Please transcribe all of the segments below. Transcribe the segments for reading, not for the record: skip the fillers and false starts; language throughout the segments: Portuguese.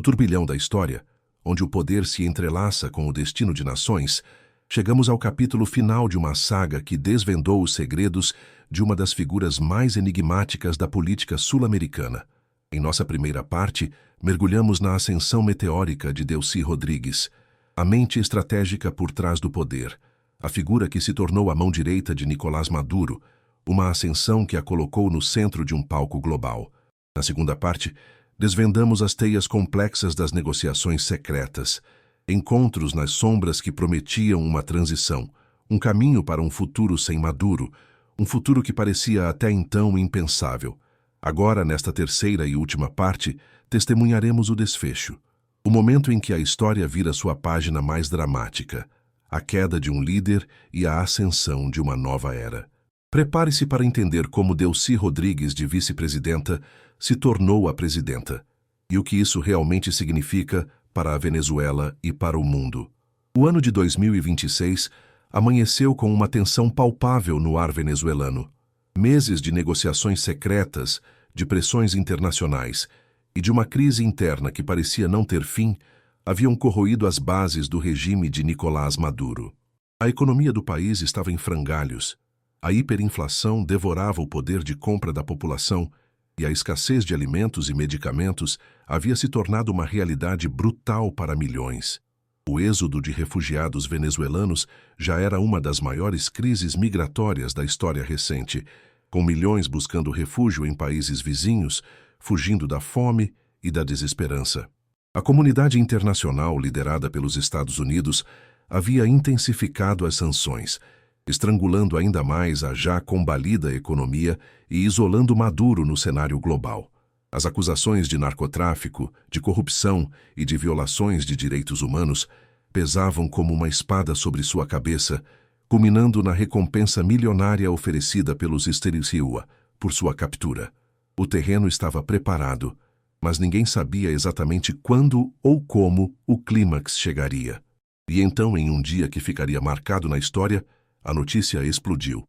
turbilhão da história, onde o poder se entrelaça com o destino de nações, chegamos ao capítulo final de uma saga que desvendou os segredos de uma das figuras mais enigmáticas da política sul-americana. Em nossa primeira parte, mergulhamos na ascensão meteórica de Delcy Rodrigues, a mente estratégica por trás do poder, a figura que se tornou a mão direita de Nicolás Maduro, uma ascensão que a colocou no centro de um palco global. Na segunda parte, desvendamos as teias complexas das negociações secretas, encontros nas sombras que prometiam uma transição, um caminho para um futuro sem Maduro, um futuro que parecia até então impensável. Agora, nesta terceira e última parte, testemunharemos o desfecho, o momento em que a história vira sua página mais dramática, a queda de um líder e a ascensão de uma nova era. Prepare-se para entender como Delcy Rodrigues, de vice-presidenta, se tornou a presidenta, e o que isso realmente significa para a Venezuela e para o mundo. O ano de 2026 amanheceu com uma tensão palpável no ar venezuelano. Meses de negociações secretas, de pressões internacionais e de uma crise interna que parecia não ter fim, haviam corroído as bases do regime de Nicolás Maduro. A economia do país estava em frangalhos. A hiperinflação devorava o poder de compra da população e a escassez de alimentos e medicamentos havia se tornado uma realidade brutal para milhões. O êxodo de refugiados venezuelanos já era uma das maiores crises migratórias da história recente, com milhões buscando refúgio em países vizinhos, fugindo da fome e da desesperança. A comunidade internacional, liderada pelos Estados Unidos, havia intensificado as sanções, estrangulando ainda mais a já combalida economia e isolando Maduro no cenário global. As acusações de narcotráfico, de corrupção e de violações de direitos humanos pesavam como uma espada sobre sua cabeça, culminando na recompensa milionária oferecida pelos Esthericiúa por sua captura. O terreno estava preparado, mas ninguém sabia exatamente quando ou como o clímax chegaria. E então, em um dia que ficaria marcado na história, a notícia explodiu.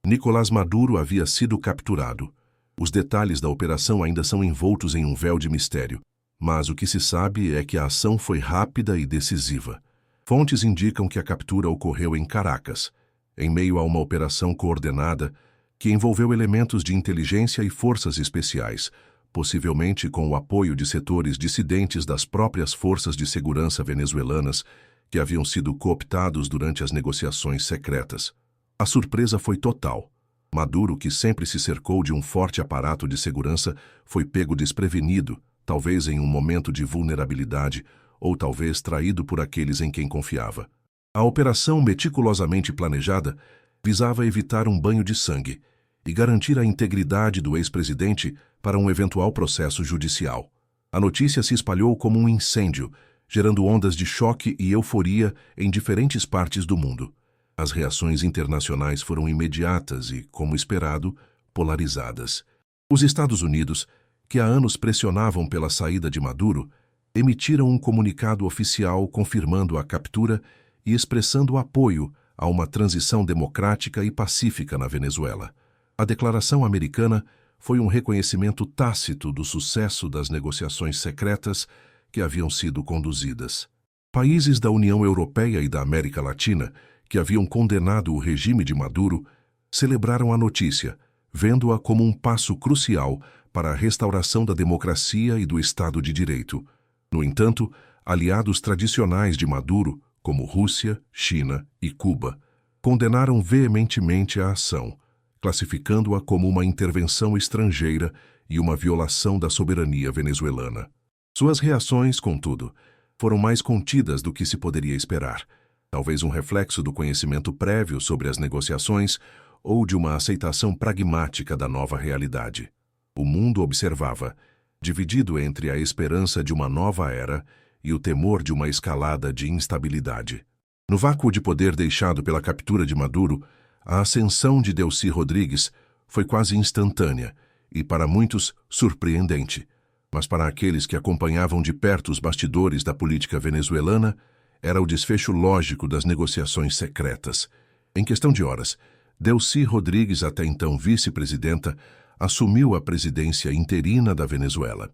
Nicolás Maduro havia sido capturado. Os detalhes da operação ainda são envoltos em um véu de mistério, mas o que se sabe é que a ação foi rápida e decisiva. Fontes indicam que a captura ocorreu em Caracas, em meio a uma operação coordenada que envolveu elementos de inteligência e forças especiais, possivelmente com o apoio de setores dissidentes das próprias forças de segurança venezuelanas que haviam sido cooptados durante as negociações secretas. A surpresa foi total. Maduro, que sempre se cercou de um forte aparato de segurança, foi pego desprevenido, talvez em um momento de vulnerabilidade, ou talvez traído por aqueles em quem confiava. A operação meticulosamente planejada visava evitar um banho de sangue e garantir a integridade do ex-presidente para um eventual processo judicial. A notícia se espalhou como um incêndio, gerando ondas de choque e euforia em diferentes partes do mundo. As reações internacionais foram imediatas e, como esperado, polarizadas. Os Estados Unidos, que há anos pressionavam pela saída de Maduro, emitiram um comunicado oficial confirmando a captura e expressando apoio a uma transição democrática e pacífica na Venezuela. A declaração americana foi um reconhecimento tácito do sucesso das negociações secretas que haviam sido conduzidas. Países da União Europeia e da América Latina, que haviam condenado o regime de Maduro, celebraram a notícia, vendo-a como um passo crucial para a restauração da democracia e do Estado de Direito. No entanto, aliados tradicionais de Maduro, como Rússia, China e Cuba, condenaram veementemente a ação, classificando-a como uma intervenção estrangeira e uma violação da soberania venezuelana. Suas reações, contudo, foram mais contidas do que se poderia esperar, talvez um reflexo do conhecimento prévio sobre as negociações ou de uma aceitação pragmática da nova realidade. O mundo observava, dividido entre a esperança de uma nova era e o temor de uma escalada de instabilidade. No vácuo de poder deixado pela captura de Maduro, a ascensão de Delcy Rodrigues foi quase instantânea e, para muitos, surpreendente. Mas para aqueles que acompanhavam de perto os bastidores da política venezuelana, era o desfecho lógico das negociações secretas. Em questão de horas, Delcy Rodrigues, até então vice-presidenta, assumiu a presidência interina da Venezuela.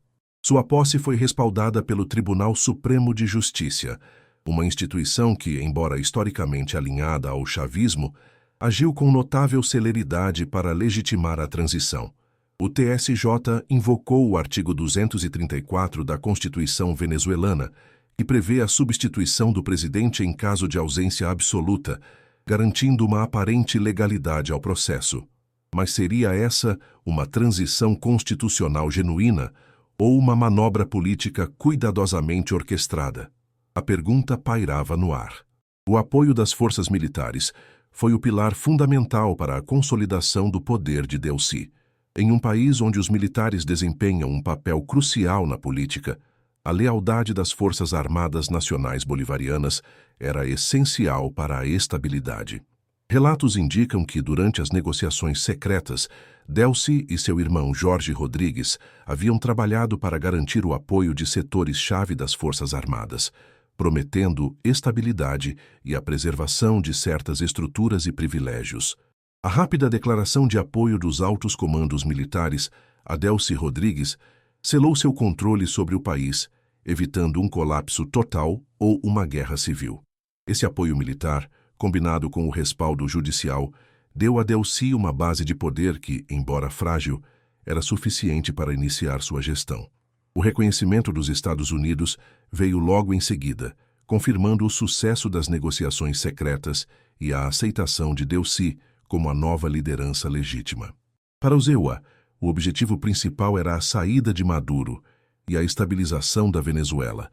Sua posse foi respaldada pelo Tribunal Supremo de Justiça, uma instituição que, embora historicamente alinhada ao chavismo, agiu com notável celeridade para legitimar a transição. O TSJ invocou o artigo 234 da Constituição venezuelana, que prevê a substituição do presidente em caso de ausência absoluta, garantindo uma aparente legalidade ao processo. Mas seria essa uma transição constitucional genuína ou uma manobra política cuidadosamente orquestrada? A pergunta pairava no ar. O apoio das forças militares foi o pilar fundamental para a consolidação do poder de Delcy. Em um país onde os militares desempenham um papel crucial na política, a lealdade das Forças Armadas Nacionais Bolivarianas era essencial para a estabilidade. Relatos indicam que, durante as negociações secretas, Delcy e seu irmão Jorge Rodrigues haviam trabalhado para garantir o apoio de setores-chave das Forças Armadas, prometendo estabilidade e a preservação de certas estruturas e privilégios. A rápida declaração de apoio dos altos comandos militares a Delcy Rodrigues selou seu controle sobre o país, evitando um colapso total ou uma guerra civil. Esse apoio militar, combinado com o respaldo judicial, deu a Delcy uma base de poder que, embora frágil, era suficiente para iniciar sua gestão. O reconhecimento dos Estados Unidos veio logo em seguida, confirmando o sucesso das negociações secretas e a aceitação de Delcy como a nova liderança legítima. Para os EUA, o objetivo principal era a saída de Maduro e a estabilização da Venezuela,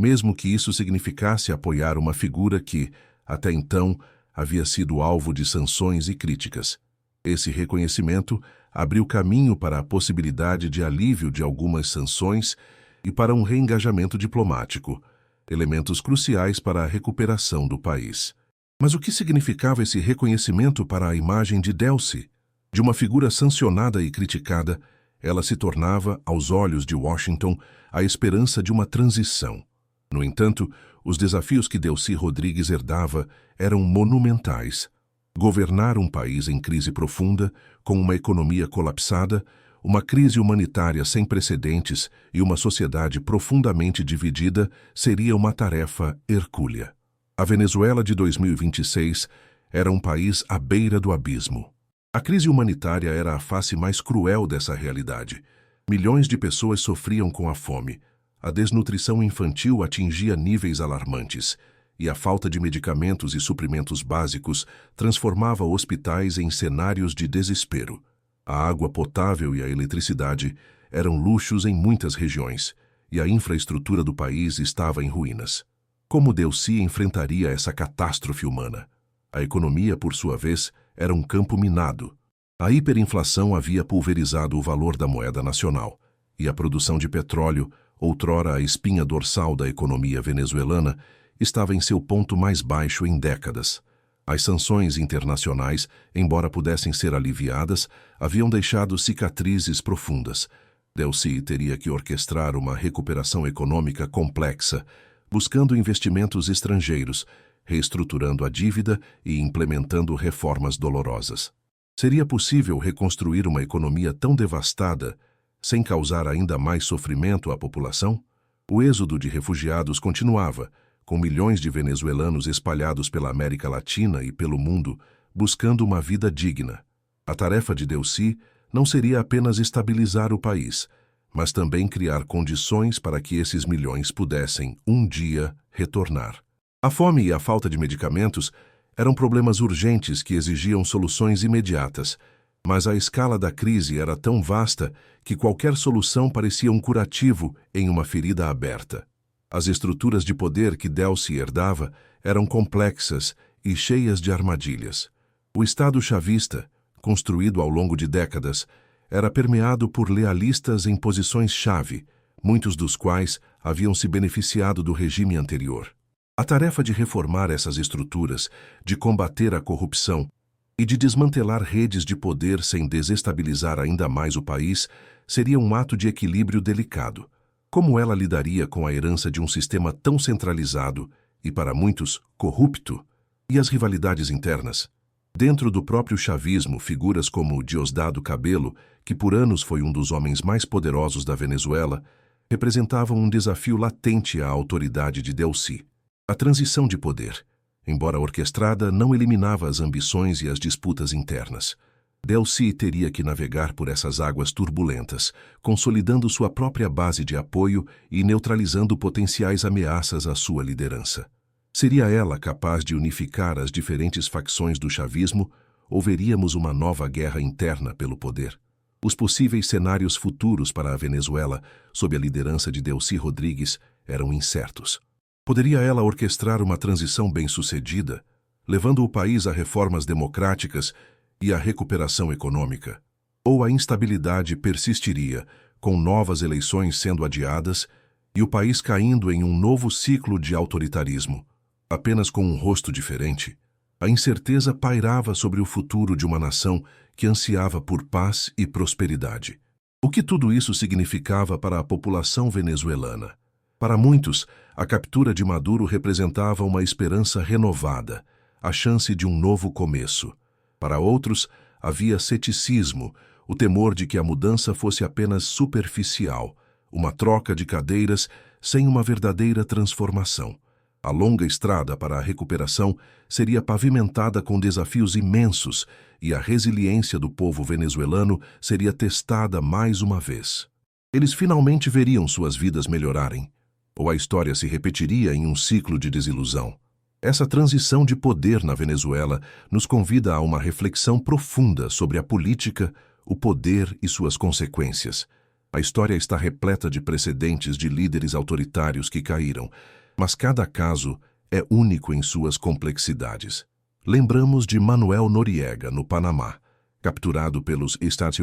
mesmo que isso significasse apoiar uma figura que, até então, havia sido alvo de sanções e críticas. Esse reconhecimento abriu caminho para a possibilidade de alívio de algumas sanções e para um reengajamento diplomático, elementos cruciais para a recuperação do país. Mas o que significava esse reconhecimento para a imagem de Delcy? De uma figura sancionada e criticada, ela se tornava, aos olhos de Washington, a esperança de uma transição. No entanto, os desafios que Delcy Rodrigues herdava eram monumentais. Governar um país em crise profunda, com uma economia colapsada, uma crise humanitária sem precedentes e uma sociedade profundamente dividida seria uma tarefa hercúlea. A Venezuela de 2026 era um país à beira do abismo. A crise humanitária era a face mais cruel dessa realidade. Milhões de pessoas sofriam com a fome. A desnutrição infantil atingia níveis alarmantes, e a falta de medicamentos e suprimentos básicos transformava hospitais em cenários de desespero. A água potável e a eletricidade eram luxos em muitas regiões, e a infraestrutura do país estava em ruínas. Como Delcy enfrentaria essa catástrofe humana? A economia, por sua vez, era um campo minado. A hiperinflação havia pulverizado o valor da moeda nacional, e a produção de petróleo, outrora a espinha dorsal da economia venezuelana, estava em seu ponto mais baixo em décadas. As sanções internacionais, embora pudessem ser aliviadas, haviam deixado cicatrizes profundas. Delcy teria que orquestrar uma recuperação econômica complexa, buscando investimentos estrangeiros, reestruturando a dívida e implementando reformas dolorosas. Seria possível reconstruir uma economia tão devastada sem causar ainda mais sofrimento à população? O êxodo de refugiados continuava, com milhões de venezuelanos espalhados pela América Latina e pelo mundo, buscando uma vida digna. A tarefa de Delcy não seria apenas estabilizar o país, mas também criar condições para que esses milhões pudessem, um dia, retornar. A fome e a falta de medicamentos eram problemas urgentes que exigiam soluções imediatas, mas a escala da crise era tão vasta que qualquer solução parecia um curativo em uma ferida aberta. As estruturas de poder que Delcy herdava eram complexas e cheias de armadilhas. O Estado chavista, construído ao longo de décadas, era permeado por lealistas em posições-chave, muitos dos quais haviam se beneficiado do regime anterior. A tarefa de reformar essas estruturas, de combater a corrupção e de desmantelar redes de poder sem desestabilizar ainda mais o país seria um ato de equilíbrio delicado. Como ela lidaria com a herança de um sistema tão centralizado e, para muitos, corrupto? E as rivalidades internas? Dentro do próprio chavismo, figuras como Diosdado Cabello, que por anos foi um dos homens mais poderosos da Venezuela, representavam um desafio latente à autoridade de Delcy. A transição de poder, embora orquestrada, não eliminava as ambições e as disputas internas. Delcy teria que navegar por essas águas turbulentas, consolidando sua própria base de apoio e neutralizando potenciais ameaças à sua liderança. Seria ela capaz de unificar as diferentes facções do chavismo ou veríamos uma nova guerra interna pelo poder? Os possíveis cenários futuros para a Venezuela, sob a liderança de Delcy Rodrigues, eram incertos. Poderia ela orquestrar uma transição bem-sucedida, levando o país a reformas democráticas e a recuperação econômica? Ou a instabilidade persistiria, com novas eleições sendo adiadas e o país caindo em um novo ciclo de autoritarismo, apenas com um rosto diferente? A incerteza pairava sobre o futuro de uma nação que ansiava por paz e prosperidade. O que tudo isso significava para a população venezuelana? Para muitos, a captura de Maduro representava uma esperança renovada, a chance de um novo começo. Para outros, havia ceticismo, o temor de que a mudança fosse apenas superficial, uma troca de cadeiras sem uma verdadeira transformação. A longa estrada para a recuperação seria pavimentada com desafios imensos e a resiliência do povo venezuelano seria testada mais uma vez. Eles finalmente veriam suas vidas melhorarem, ou a história se repetiria em um ciclo de desilusão. Essa transição de poder na Venezuela nos convida a uma reflexão profunda sobre a política, o poder e suas consequências. A história está repleta de precedentes de líderes autoritários que caíram, mas cada caso é único em suas complexidades. Lembramos de Manuel Noriega, no Panamá, capturado pelos Estados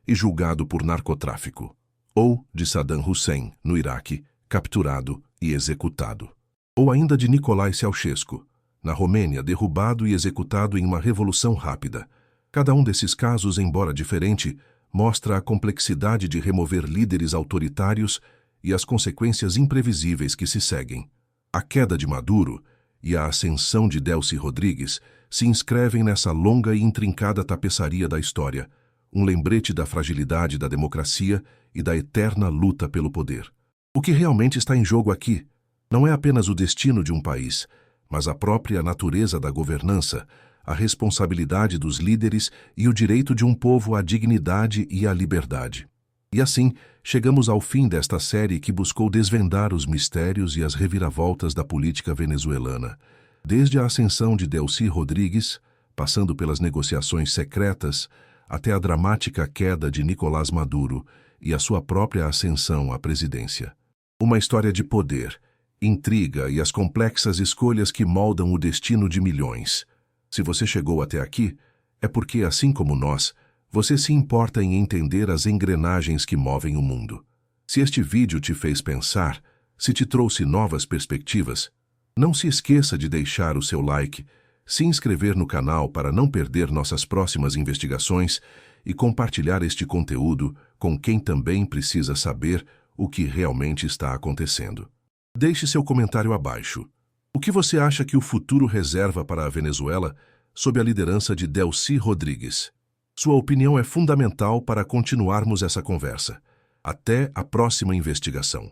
e julgado por narcotráfico. Ou de Saddam Hussein, no Iraque, capturado e executado. Ou ainda de Nicolae Ceausescu, na Romênia, derrubado e executado em uma revolução rápida. Cada um desses casos, embora diferente, mostra a complexidade de remover líderes autoritários e as consequências imprevisíveis que se seguem. A queda de Maduro e a ascensão de Delcy Rodrigues se inscrevem nessa longa e intrincada tapeçaria da história, um lembrete da fragilidade da democracia e da eterna luta pelo poder. O que realmente está em jogo aqui não é apenas o destino de um país, mas a própria natureza da governança, a responsabilidade dos líderes e o direito de um povo à dignidade e à liberdade. E assim, chegamos ao fim desta série que buscou desvendar os mistérios e as reviravoltas da política venezuelana, desde a ascensão de Delcy Rodrigues, passando pelas negociações secretas, até a dramática queda de Nicolás Maduro e a sua própria ascensão à presidência. Uma história de poder, intriga e as complexas escolhas que moldam o destino de milhões. Se você chegou até aqui, é porque, assim como nós, você se importa em entender as engrenagens que movem o mundo. Se este vídeo te fez pensar, se te trouxe novas perspectivas, não se esqueça de deixar o seu like, se inscrever no canal para não perder nossas próximas investigações e compartilhar este conteúdo com quem também precisa saber o que realmente está acontecendo. Deixe seu comentário abaixo. O que você acha que o futuro reserva para a Venezuela sob a liderança de Delcy Rodrigues? Sua opinião é fundamental para continuarmos essa conversa. Até a próxima investigação.